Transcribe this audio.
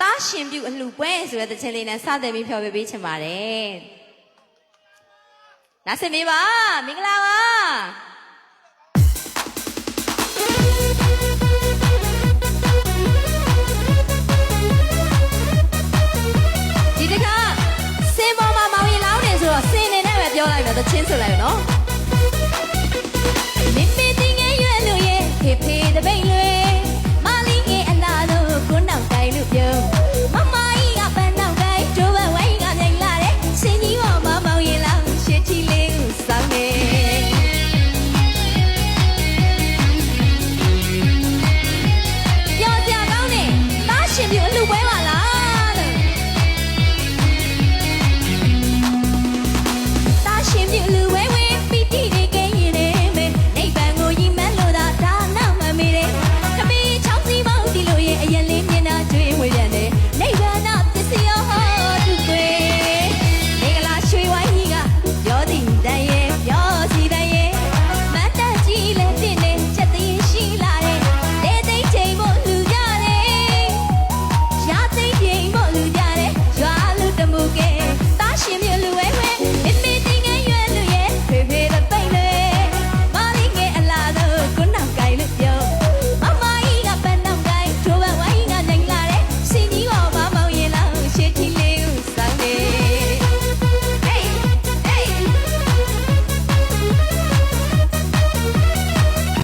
တားရှင်ပြုအလှပွဲဆိုတဲ့တခြင်းလေးနဲ့စတင်ပြီးဖျော်ပြပေးချင်ပါတယ်နားဆင်ပေးပါမင်္ဂလာပါဒီတခါစင်ပေါ်မှာမောင်ရင်လောင်းနေဆိုတော့စင်နေနဲ့ပဲပြောလိုက်မယ်တခြင်းဆိုလိုက်နော်မေမေတင်ငယ်ရွယ်လို့ရဲ့ဖေဖေတပိတ်